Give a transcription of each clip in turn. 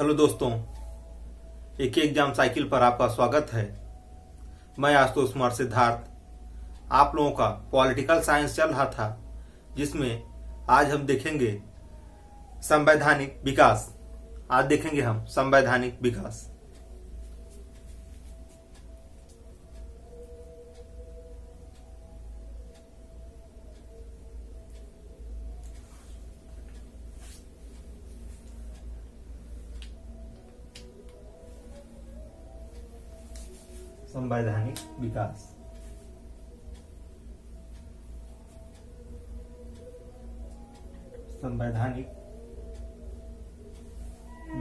Hello दोस्तों, एक exam cycle पर आपका स्वागत है। मैं आशुतोष कुमार सिद्धार्थ। आप लोगों का पॉलिटिकल साइंस चल रहा था, जिसमें आज हम देखेंगे संवैधानिक विकास। आज देखेंगे हम संवैधानिक विकास। संवैधानिक विकास। संवैधानिक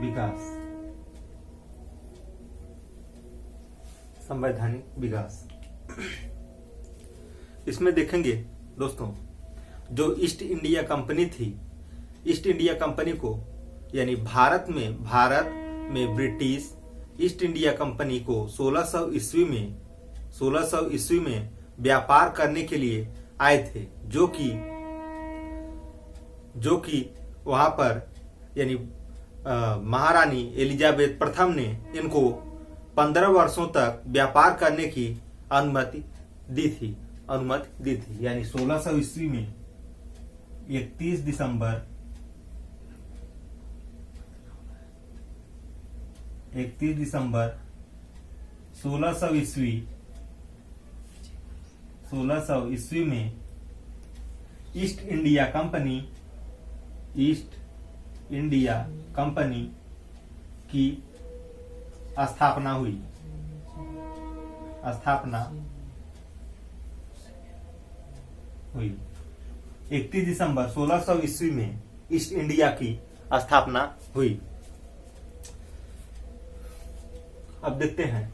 विकास। संवैधानिक विकास। इसमें देखेंगे दोस्तों, जो ईस्ट इंडिया कंपनी थी, ईस्ट इंडिया कंपनी को यानी भारत में ब्रिटिश ईस्ट इंडिया कंपनी को 1600 ईस्वी में व्यापार करने के लिए आए थे, जो कि वहां पर यानी महारानी एलिजाबेथ प्रथम ने इनको 15 वर्षों तक व्यापार करने की अनुमति दी थी। यानी 1600 ईस्वी में 31 दिसंबर 1600 ईस्वी में ईस्ट इंडिया कंपनी की स्थापना हुई। 31 दिसंबर 1600 ईस्वी में ईस्ट इंडिया की स्थापना हुई। अब देखते हैं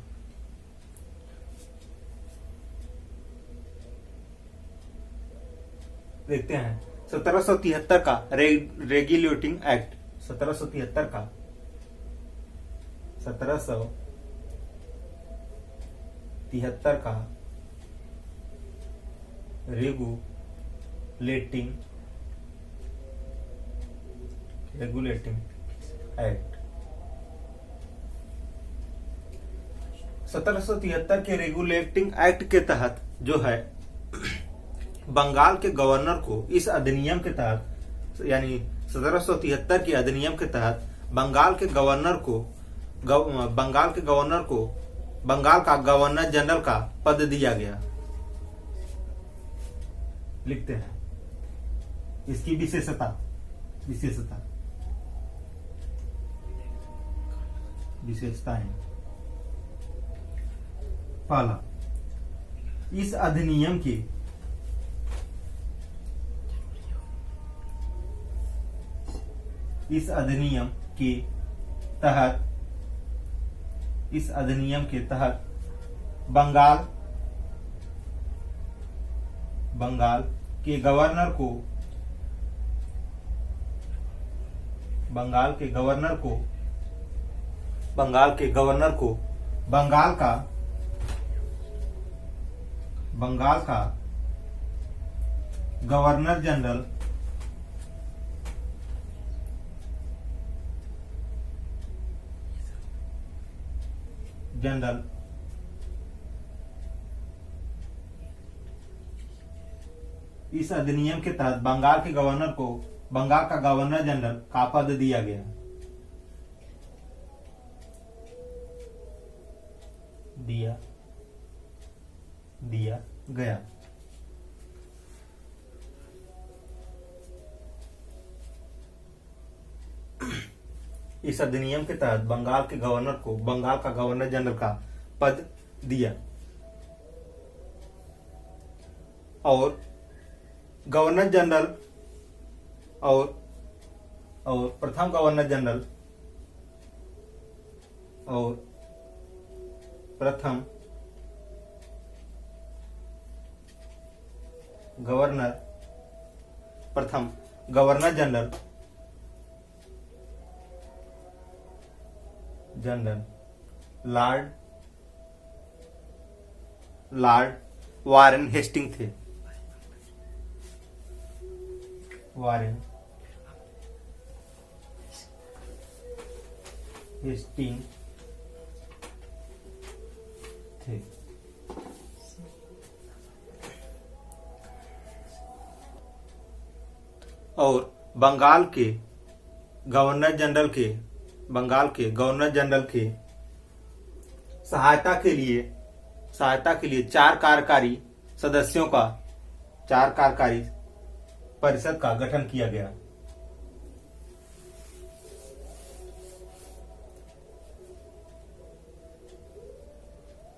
देखते हैं 1773 का रेगुलेटिंग एक्ट। 1773 का रेगुलेटिंग एक्ट। 1773 के रेगुलेटिंग एक्ट के तहत जो है, बंगाल के गवर्नर को इस अधिनियम के तहत यानी 1773 के अधिनियम के तहत बंगाल को बंगाल का गवर्नर जनरल का पद दिया गया। लिखते हैं इसकी विशेषताएं। पहला, इस अधिनियम के तहत बंगाल के गवर्नर को बंगाल का गवर्नर जनरल इस अधिनियम के तहत बंगाल के गवर्नर को बंगाल का गवर्नर जनरल का पद दिया गया। इस अधिनियम के तहत बंगाल के गवर्नर को बंगाल का गवर्नर जनरल का पद दिया और गवर्नर जनरल और प्रथम governor general general lord Warren Hasting थे। हेस्टिंग थे। और बंगाल के गवर्नर जनरल के सहायता के लिए चार कार्यकारी परिषद का गठन किया गया।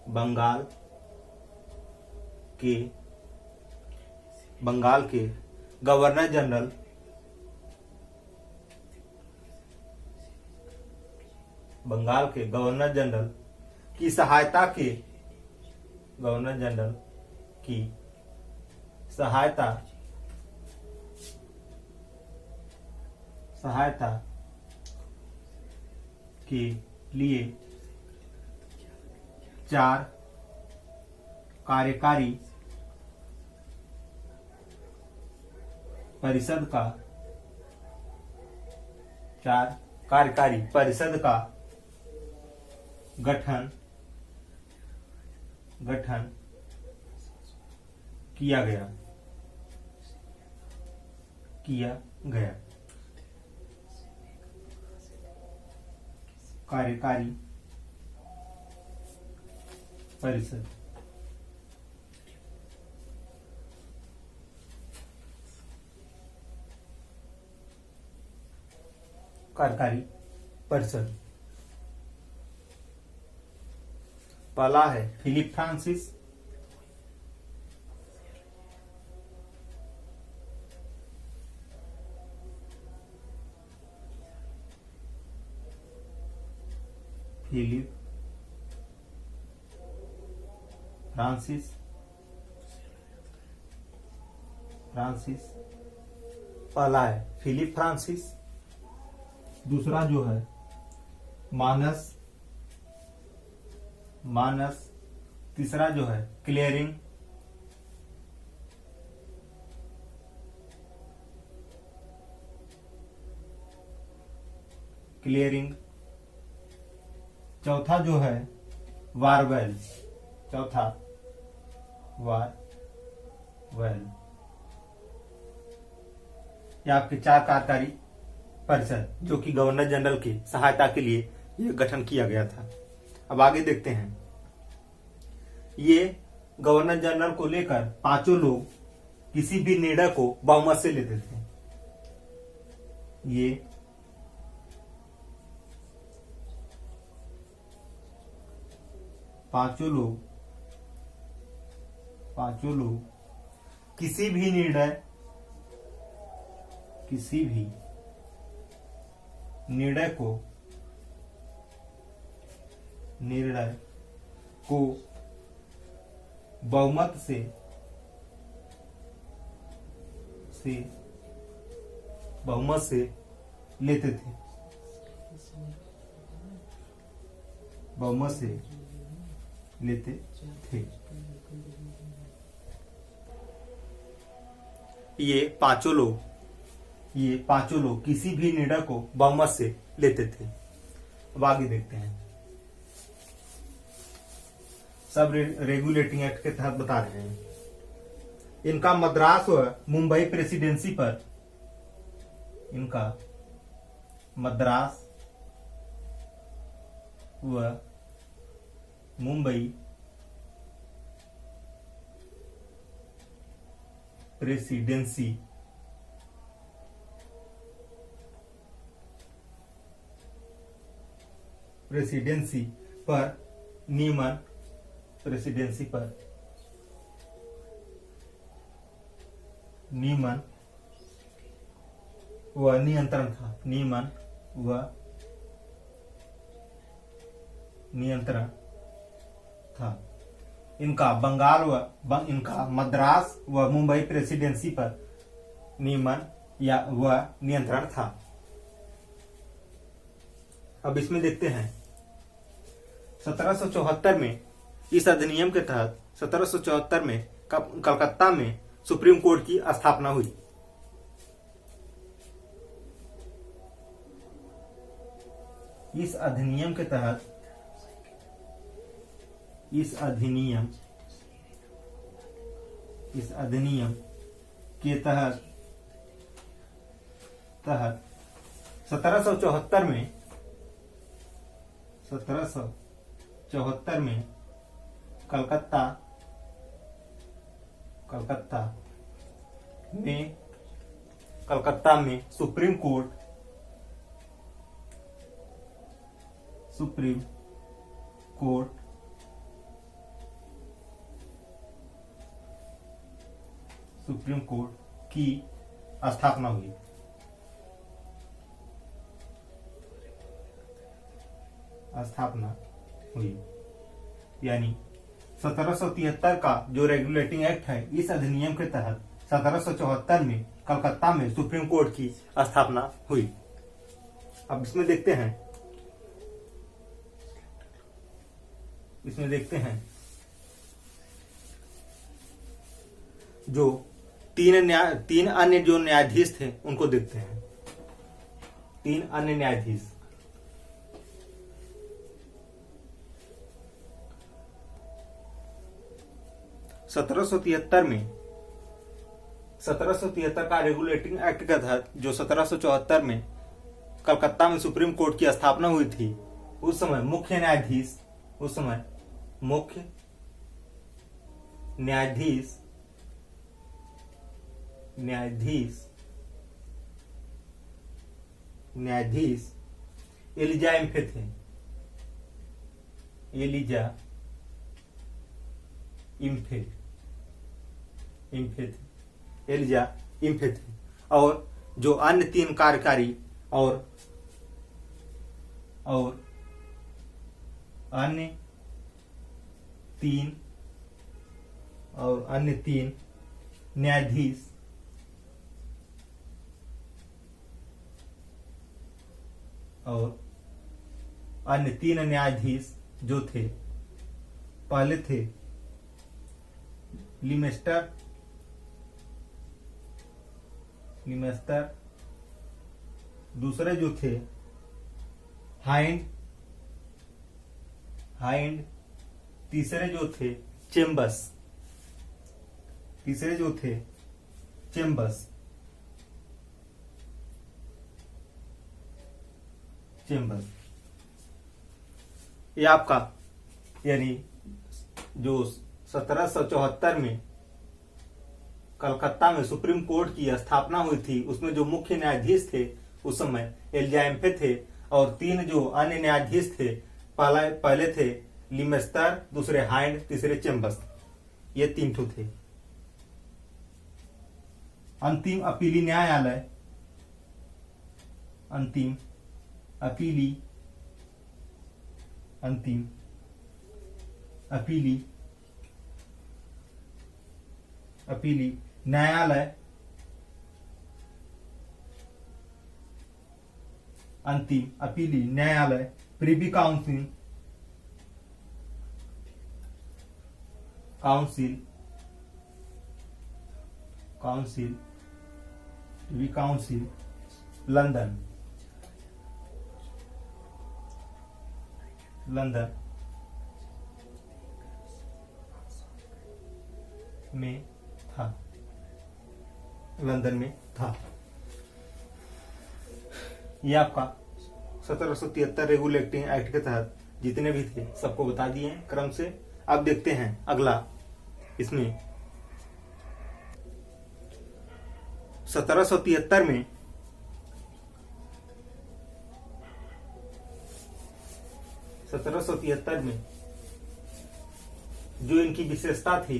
बंगाल के गवर्नर जनरल की सहायता के लिए चार कार्यकारी परिषद का गठन किया गया। कार्यकारी परिषद पहला है फिलिप फ्रांसिस, पहला है फिलिप फ्रांसिस। दूसरा जो है मानस। तीसरा जो है क्लियरिंग। चौथा जो है वारवेल। ये आपके चार कार्यकारी परिषद जो कि गवर्नर जनरल की सहायता के लिए यह गठन किया गया था। अब आगे देखते हैं। ये गवर्नर जनरल को लेकर पांचों लोग किसी भी निर्णय को बहुमत से लेते थे। ये पांचों लोग किसी भी निर्णय को बहुमत से लेते थे। ये पांचों लोग किसी भी निर्णय को बहुमत से लेते थे। अब आगे देखते हैं। सब रेगुलेटिंग एक्ट के तहत बता रहे हैं। इनका मद्रास व मुंबई प्रेसिडेंसी पर मुंबई प्रेसिडेंसी पर नियमन व नियंत्रण था। इनका मद्रास व मुंबई प्रेसिडेंसी पर नियमन व नियंत्रण था। अब इसमें देखते हैं 1774 में इस अधिनियम के तहत 1774 में कलकत्ता में सुप्रीम कोर्ट की स्थापना हुई। इस अधिनियम के तहत इस अधिनियम के तहत 1774 में कलकत्ता में सुप्रीम कोर्ट की स्थापना हुई। यानी 1773 का जो रेगुलेटिंग एक्ट है, इस अधिनियम के तहत 1774 में कलकत्ता में सुप्रीम कोर्ट की स्थापना हुई। अब इसमें देखते हैं जो तीन अन्य जो न्यायाधीश थे उनको देखते हैं। 3 अन्य न्यायाधीश। सत्रह सौ तिहत्तर का रेगुलेटिंग एक्ट के तहत जो 1774 में कलकत्ता में सुप्रीम कोर्ट की स्थापना हुई थी, उस समय मुख्य न्यायाधीश एलिजा इम्फे थे। और जो अन्य 3 कार्यकारी और अन्य तीन न्यायाधीश जो थे, पहले थे लिमेस्टर, दूसरे जो थे हाइंड, तीसरे जो थे चेम्बर्स। ये आपका यानी जो 1774 में कलकत्ता में सुप्रीम कोर्ट की स्थापना हुई थी, उसमें जो मुख्य न्यायाधीश थे उस समय एलिजा इम्फे थे, और 3 जो अन्य न्यायाधीश थे, पहले थे लिमेस्टर, दूसरे हाइंड, तीसरे चेम्बर्स। ये 3 ठो थे। अंतिम अपीली न्यायालय प्रिवी काउंसिल लंदन में था। ये आपका 1773 रेगुलेटिंग एक्ट के तहत जितने भी थे सबको बता दिए हैं क्रम से। अब देखते हैं अगला, इसमें 1773 में जो इनकी विशेषता थी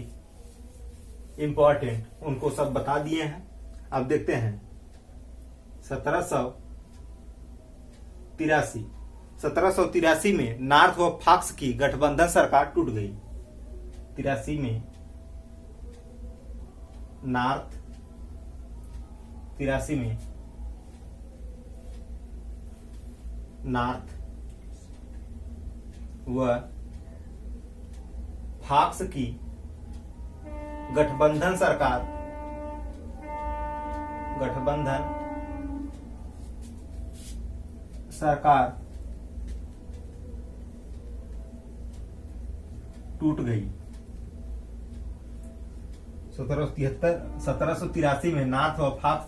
इम्पोर्टेंट, उनको सब बता दिए हैं। अब देखते हैं 1783 में नॉर्थ व फॉक्स की गठबंधन सरकार टूट गई। 83 में नॉर्थ व फॉक्स की गठबंधन सरकार टूट गई। 1783 में नॉर्थ व फॉक्स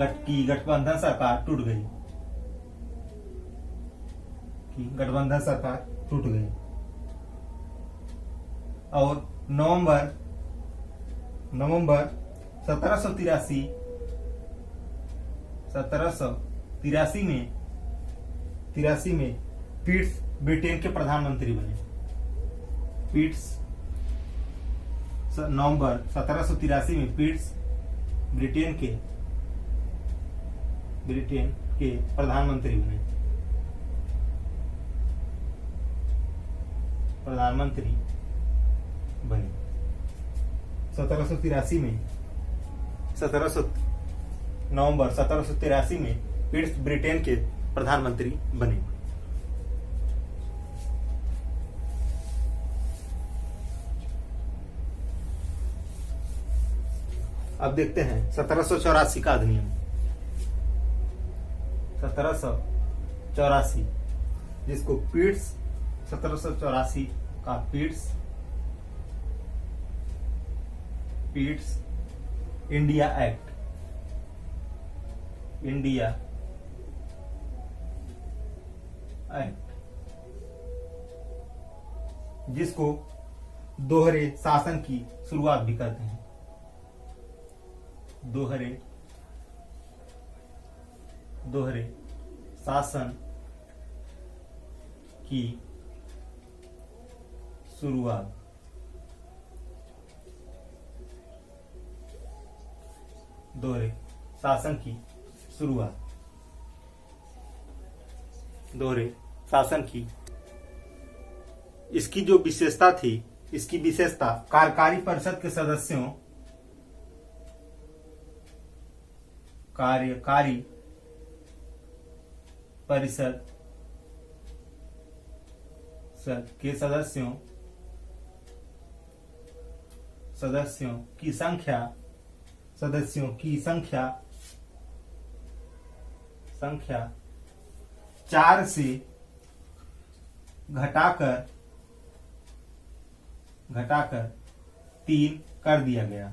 की गठबंधन सरकार टूट गई। गठबंधन सरकार टूट गई। और नवंबर 1783 में पीट्स ब्रिटेन के प्रधानमंत्री बने। नवंबर 1783 में पीट्स ब्रिटेन के प्रधानमंत्री बने। 1783 में नवंबर 1783 में पीट्स ब्रिटेन के प्रधानमंत्री बने। अब देखते हैं 1784 का अधिनियम। 1784 जिसको पीट्स 1784 का पीट्स इंडिया एक्ट जिसको दोहरे शासन की शुरुआत भी करते हैं। दोहरे शासन की शुरुआत। दोहरे शासन की शुरुआत। दोहरे शासन की इसकी जो विशेषता थी, इसकी विशेषता कार्यकारी परिषद के सदस्यों कार्यकारी परिषद के सदस्यों की संख्या 4 से घटाकर 3 कर दिया गया।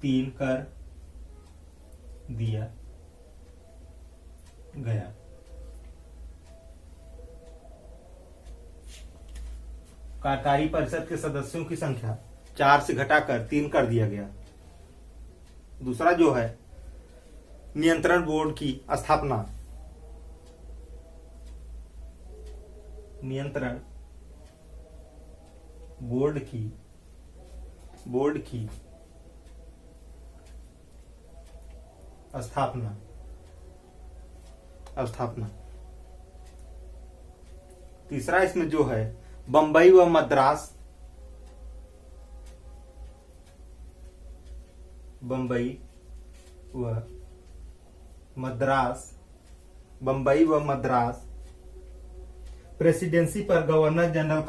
3 कर दिया गया। कार्यकारी परिषद के सदस्यों की संख्या 4 से घटाकर 3 कर दिया गया। दूसरा जो है नियंत्रण बोर्ड की स्थापना। नियंत्रण बोर्ड की स्थापना। तीसरा इसमें जो है बंबई व मद्रास प्रेसिडेंसी पर गवर्नर जनरल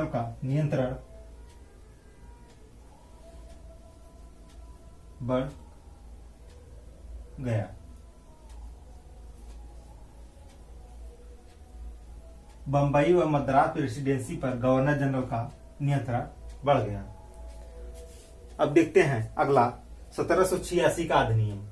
का नियंत्रण बढ़ गया। बंबई व मद्रास प्रेसिडेंसी पर गवर्नर जनरल का नियंत्रण बढ़ गया। अब देखते हैं अगला 1786 का अधिनियम।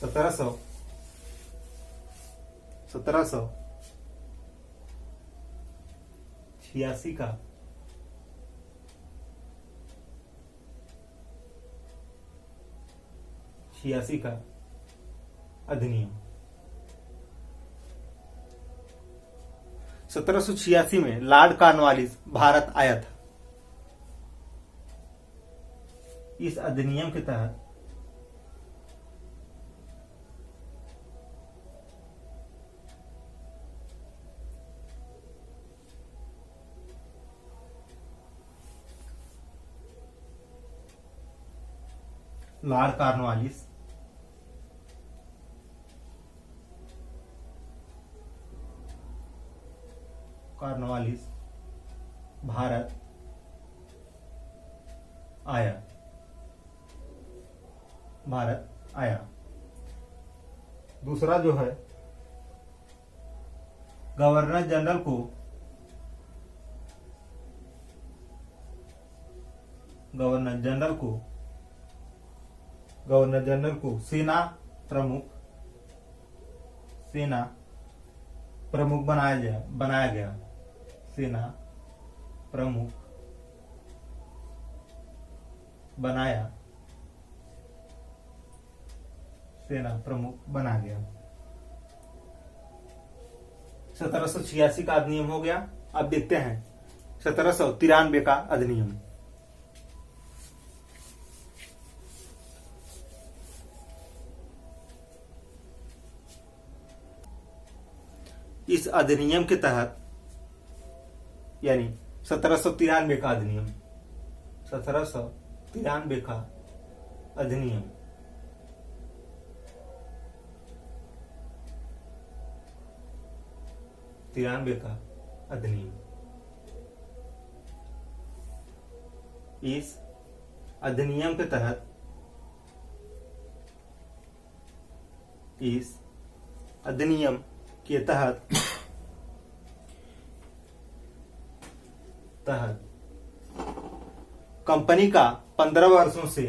1786 का अधिनियम। 1786 में लॉर्ड कॉर्नवालिस भारत आया था। इस अधिनियम के तहत लॉर्ड कॉर्नवालिस कॉर्नवालिस भारत आया। दूसरा जो है, गवर्नर जनरल को सेना प्रमुख बनाया गया। सेना प्रमुख बना गया। 1786 का अधिनियम हो गया। अब देखते हैं 1793 का अधिनियम। इस अधिनियम के तहत, यानी 1793 का अधिनियम, 1793 का अधिनियम इस अधिनियम के तहत कंपनी का 15 वर्षों से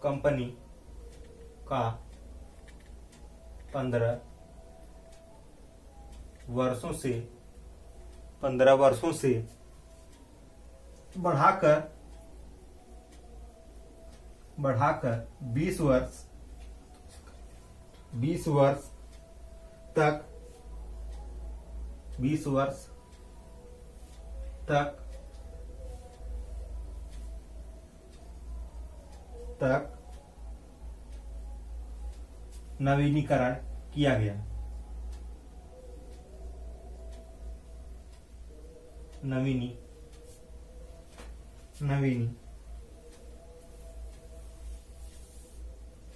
कंपनी का 15 वर्षों से बढ़ाकर 20 वर्ष तक नवीनीकरण किया गया।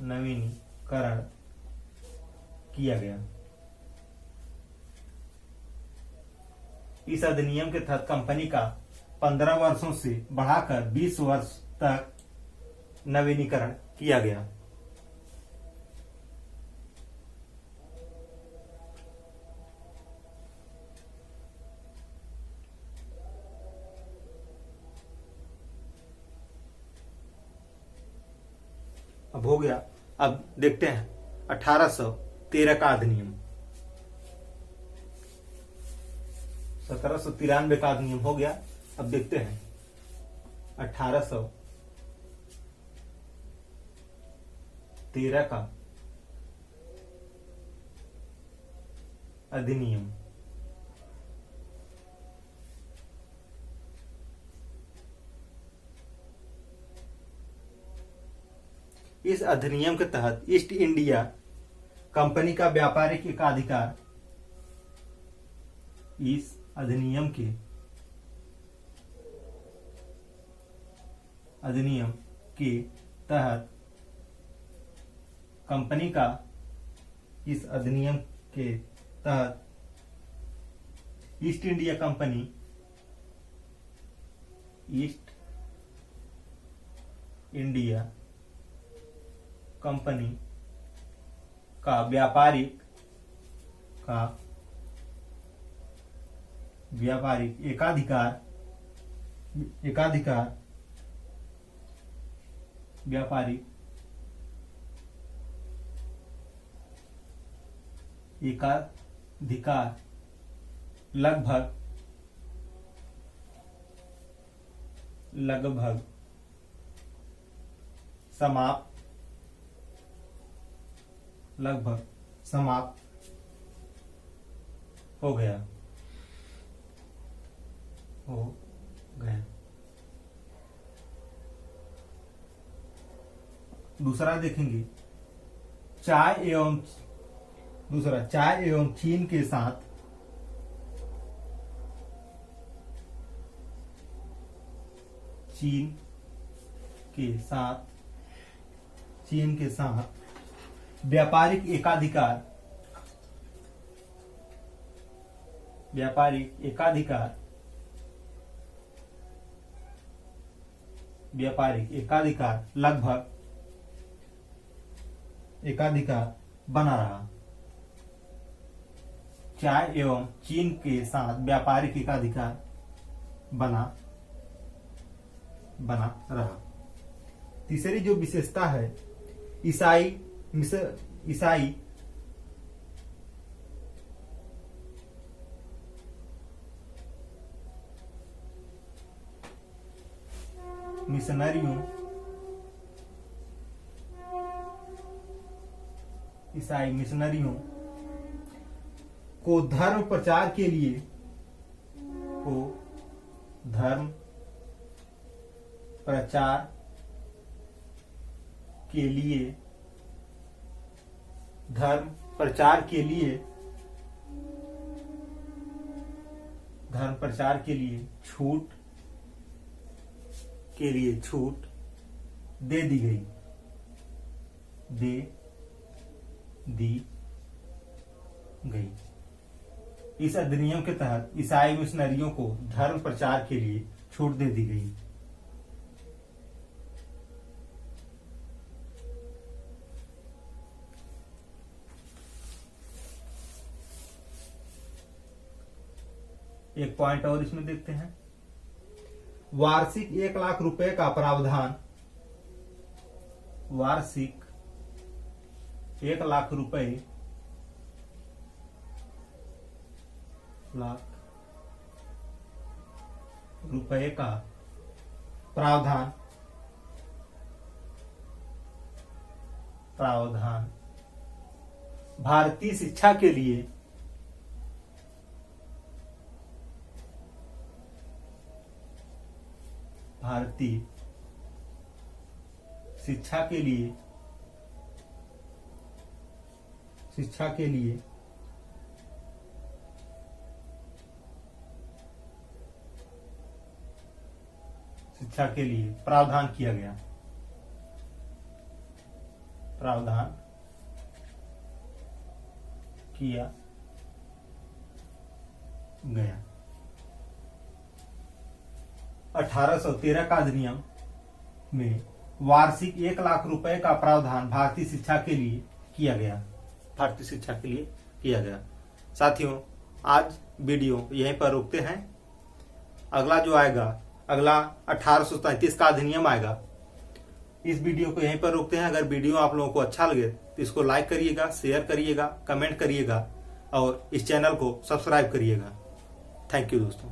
नवीनीकरण किया गया। इस अधिनियम के तहत कंपनी का 15 वर्षों से बढ़ाकर 20 वर्ष तक नवीनीकरण किया गया। अब हो गया। अब देखते हैं 1813 का अधिनियम। 1793 का अधिनियम हो गया। अब देखते हैं 1813 का अधिनियम। इस अधिनियम के तहत ईस्ट इंडिया कंपनी का व्यापारिक एकाधिकार, इस अधिनियम के तहत कंपनी का, इस अधिनियम के तहत ईस्ट इंडिया कंपनी का व्यापारिक एकाधिकार लगभग समाप्त हो गया। दूसरा देखेंगे, चाय एवं चीन के साथ व्यापारिक एकाधिकार व्यापारिक एकाधिकार, व्यापारिक एकाधिकार लगभग एकाधिकार बना रहा। चाय एवं चीन के साथ व्यापारिक एकाधिकार बना रहा। तीसरी जो विशेषता है, ईसाई मिशनरियों को धर्म प्रचार के लिए धर्म प्रचार के लिए छूट दे दी गई। इस अधिनियम के तहत ईसाई मिशनरियों को धर्म प्रचार के लिए छूट दे दी गई। एक पॉइंट और इसमें देखते हैं, वार्षिक 1 लाख रुपए का प्रावधान, वार्षिक 1 लाख रुपए का प्रावधान भारतीय शिक्षा के लिए प्रावधान किया गया। प्रावधान किया गया। 1813 का अधिनियम में वार्षिक 1 लाख रुपए का प्रावधान भारतीय शिक्षा के लिए किया गया। साथियों, आज वीडियो यहीं पर रोकते हैं। अगला जो आएगा, अगला 1833 का अधिनियम आएगा। इस वीडियो को यहीं पर रोकते हैं। अगर वीडियो आप लोगों को अच्छा लगे तो इसको लाइक करिएगा, शेयर करिएगा, कमेंट करिएगा और इस चैनल को सब्सक्राइब करिएगा। थैंक यू दोस्तों।